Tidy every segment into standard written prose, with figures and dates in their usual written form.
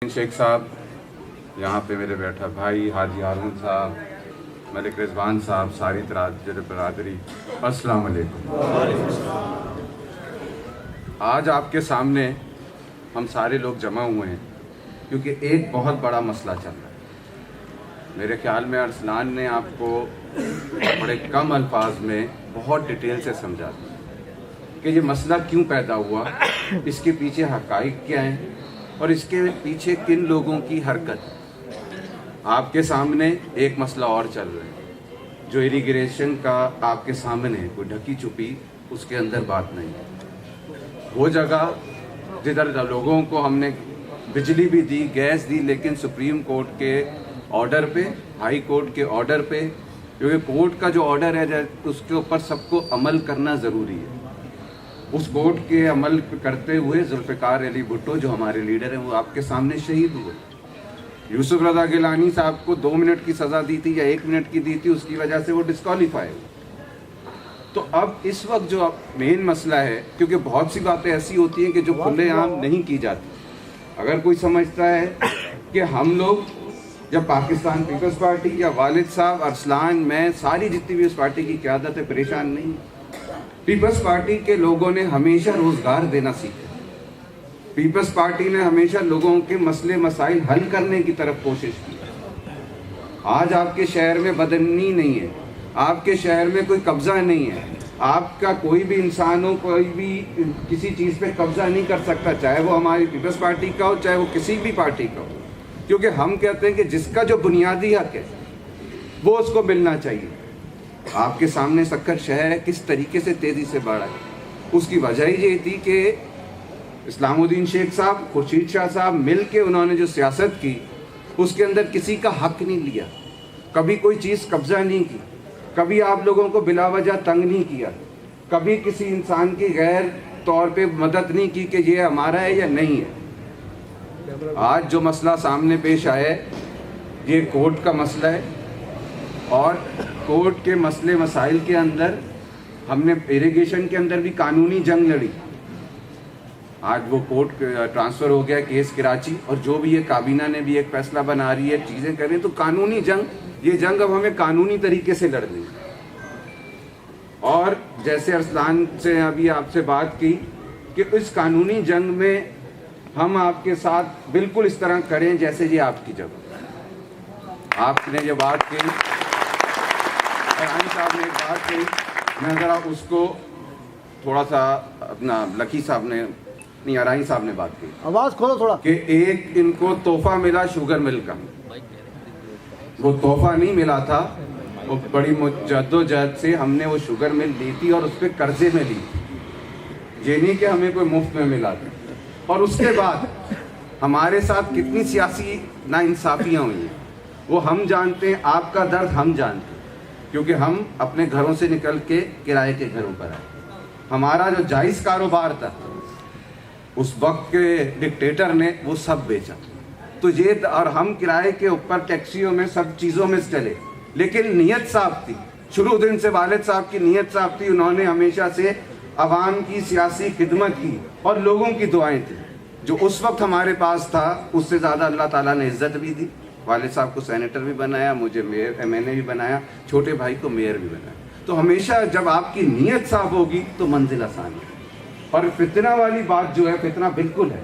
शेख साहब, यहाँ पे मेरे बैठा भाई हाजी हारून साहब, मलिक रिजवान साहब, सारी बरादरी, अस्सलाम वालेकुम। आज आपके सामने हम सारे लोग जमा हुए हैं क्योंकि एक बहुत बड़ा मसला चल रहा है। मेरे ख्याल में अरसलान ने आपको बड़े कम अल्फाज में बहुत डिटेल से समझा दिया कि ये मसला क्यों पैदा हुआ, इसके पीछे हक़ाइक़ क्या हैं और इसके पीछे किन लोगों की हरकत है। आपके सामने एक मसला और चल रहा है जो इरिगेशन का आपके सामने है, कोई ढकी छुपी उसके अंदर बात नहीं है। वो जगह जिधर लोगों को हमने बिजली भी दी, गैस दी, लेकिन सुप्रीम कोर्ट के ऑर्डर पे, हाई कोर्ट के ऑर्डर पे, क्योंकि कोर्ट का जो ऑर्डर है उसके ऊपर सबको अमल करना ज़रूरी है। उस कोर्ट के अमल करते हुए जुल्फ़िकार अली भुट्टो जो हमारे लीडर हैं वो आपके सामने शहीद हुए। यूसुफ रज़ा गिलानी साहब को 2 मिनट की सज़ा दी थी या 1 मिनट की दी थी, उसकी वजह से वो डिस्क्वालीफाई हुए। तो अब इस वक्त जो मेन मसला है, क्योंकि बहुत सी बातें ऐसी होती हैं कि जो खुलेआम नहीं की जाती। अगर कोई समझता है कि हम लोग जब पाकिस्तान पीपल्स पार्टी या वालिद साहब, अरसलान, मैं, सारी जितनी भी उस पार्टी की क़यादत है, परेशान नहीं। पीपल्स पार्टी के लोगों ने हमेशा रोज़गार देना सीखा। पीपल्स पार्टी ने हमेशा लोगों के मसले मसाइल हल करने की तरफ कोशिश की। आज आपके शहर में बदअमनी नहीं है, आपके शहर में कोई कब्ज़ा नहीं है, आपका कोई भी इंसान हो, कोई भी किसी चीज़ पे कब्ज़ा नहीं कर सकता, चाहे वो हमारी पीपल्स पार्टी का हो, चाहे वो किसी भी पार्टी का हो। क्योंकि हम कहते हैं कि जिसका जो बुनियादी हक है वो उसको मिलना चाहिए। आपके सामने सक्कर शहर है, किस तरीके से तेज़ी से बढ़ा है। उसकी वजह ये थी कि इस्लामुद्दीन शेख साहब, खुर्शीद शाह साहब मिल के उन्होंने जो सियासत की उसके अंदर किसी का हक नहीं लिया, कभी कोई चीज़ कब्ज़ा नहीं की, कभी आप लोगों को बिला वजह तंग नहीं किया, कभी किसी इंसान की गैर तौर पे मदद नहीं की कि ये हमारा है या नहीं है। आज जो मसला सामने पेश आया है ये कोर्ट का मसला है और कोर्ट के मसले मसाइल के अंदर हमने इरिगेशन के अंदर भी कानूनी जंग लड़ी। आज वो कोर्ट ट्रांसफ़र हो गया केस कराची, और जो भी ये काबीना ने भी एक फैसला बना रही है, चीज़ें करें, तो कानूनी जंग, ये जंग अब हमें कानूनी तरीके से लड़नी है। और जैसे अरसलान से अभी आपसे बात की कि इस कानूनी जंग में हम आपके साथ बिल्कुल इस तरह करें जैसे ये आपकी जगह। आपने ये बात की, अरहानी साहब ने एक बात कही, मैं ज़रा उसको थोड़ा सा अपना लकी साहब ने नहीं, अरहानी साहब ने बात की, आवाज़ खोलो थोड़ा, कि एक इनको तोहफा मिला शुगर मिल का। वो तोहफा नहीं मिला था, वो बड़ी जद्दोजहद से हमने वो शुगर मिल ली थी और उस पर कर्जे में ली थी, ये नहीं कि हमें कोई मुफ्त में मिला था। और उसके बाद हमारे साथ कितनी सियासी नाइंसाफ़ियाँ हुई हैं वो हम जानते हैं, आपका दर्द हम जानते हैं, क्योंकि हम अपने घरों से निकल के किराए के घरों पर आए। हमारा जो जायज़ कारोबार था उस वक्त के डिक्टेटर ने वो सब बेचा, तो ये, और हम किराए के ऊपर टैक्सियों में सब चीज़ों में चले, लेकिन नीयत साफ थी। शुरू दिन से वालिद साहब की नीयत साफ थी, उन्होंने हमेशा से अवाम की सियासी खिदमत की और लोगों की दुआएं थी। जो उस वक्त हमारे पास था उससे ज़्यादा अल्लाह ताला ने इज़्ज़त भी दी। वालिद साहब को सेनेटर भी बनाया, मुझे मेयर, मैंने भी बनाया, छोटे भाई को मेयर भी बनाया। तो हमेशा जब आपकी नीयत साफ होगी तो मंजिल आसान है। और फितना वाली बात जो है, फितना बिल्कुल है।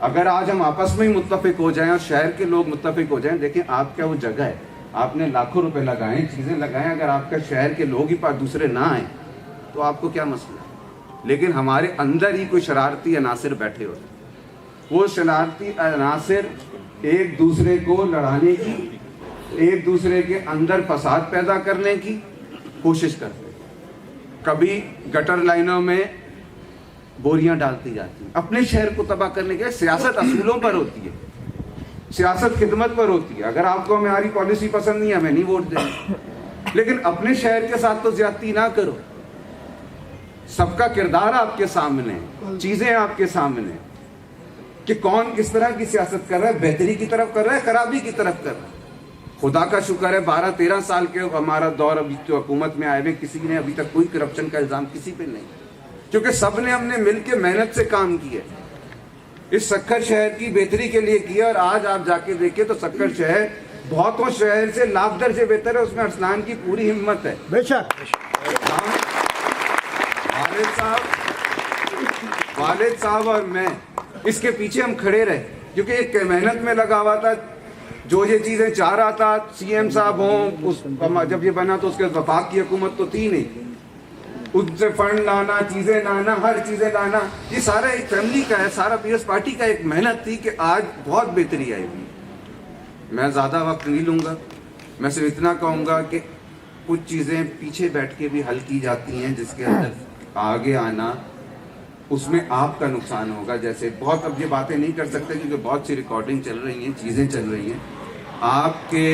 अगर आज हम आपस में ही मुत्तफिक हो जाएं और शहर के लोग मुत्तफिक हो जाएं, देखें आपका वो जगह है, आपने लाखों रुपए लगाए, चीज़ें लगाएं, अगर आपका शहर के लोग ही पास दूसरे ना आए तो आपको क्या मसला है। लेकिन हमारे अंदर ही कोई शरारती अनासिर बैठे होते, वो शरारती अनासिर एक दूसरे को लड़ाने की, एक दूसरे के अंदर फसाद पैदा करने की कोशिश करते हैं। कभी गटर लाइनों में बोरियां डालती जाती हैं, अपने शहर को तबाह करने के। सियासत असूलों पर होती है, सियासत खिदमत पर होती है। अगर आपको हमारी पॉलिसी पसंद नहीं है, हमें नहीं वोट देना, लेकिन अपने शहर के साथ तो ज्यादती ना करो। सबका किरदार आपके सामने है, चीजें आपके सामने कि कौन किस तरह की सियासत कर रहा है, बेहतरी की तरफ कर रहा है, खराबी की तरफ कर रहा है। खुदा का शुक्र है 12-13 साल के हमारा दौर अभी तो हुकूमत में आए हुए किसी ने अभी तक कोई करप्शन का इल्ज़ाम किसी पे नहीं, क्योंकि सब ने हमने मिल के मेहनत से काम किया। इस सक्खर शहर की बेहतरी के लिए किया, और आज आप जाके देखिए तो सक्खर शहर बहुतों शहर से लाख दर्जे बेहतर है। उसमें अरसलान की पूरी हिम्मत है। बेशक वालिद साहब और मैं इसके पीछे हम खड़े रहे, क्योंकि एक मेहनत में लगा हुआ था। जो ये चीजें चाह रहा था, सीएम साहब हों, जब ये बना तो उसके वफाक की हुकूमत तो थी नहीं, उनसे फंड लाना, चीजें लाना, हर चीजें लाना, ये सारा एक फैमिली का है, सारा पीएस पार्टी का एक मेहनत थी कि आज बहुत बेहतरी आएगी। मैं ज्यादा वक्त नहीं लूंगा, मैं सिर्फ इतना कहूंगा कि कुछ चीजें पीछे बैठ के भी हल की जाती हैं, जिसके अंदर आगे आना उसमें आपका नुकसान होगा। जैसे बहुत, अब ये बातें नहीं कर सकते क्योंकि बहुत सी रिकॉर्डिंग चल रही हैं, चीज़ें चल रही हैं। आपके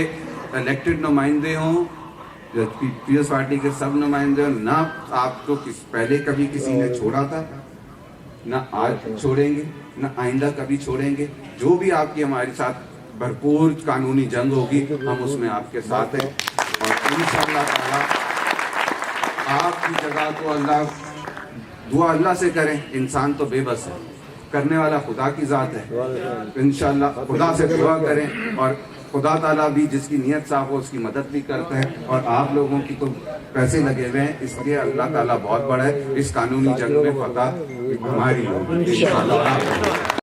इलेक्टेड नुमाइंदे हों, पीएस पार्टी के सब नुमाइंदे हों, ना आपको पहले कभी किसी ने छोड़ा था, ना आज छोड़ेंगे, ना आइंदा कभी छोड़ेंगे। जो भी आपकी हमारे साथ भरपूर कानूनी जंग होगी, हम उसमें आपके साथ हैं। और इंशाअल्लाह ताला आपकी जगह को अल्लाह, दुआ अल्लाह से करें, इंसान तो बेबस है, करने वाला खुदा की ज़ात है। इंशाअल्लाह खुदा से दुआ करें, और खुदा ताला भी जिसकी नियत साफ हो उसकी मदद भी करता है। और आप लोगों की तो पैसे लगे हुए हैं, इसलिए अल्लाह ताला बहुत बड़ा है। इस कानूनी जंग में फतह हमारी होगी इंशाअल्लाह।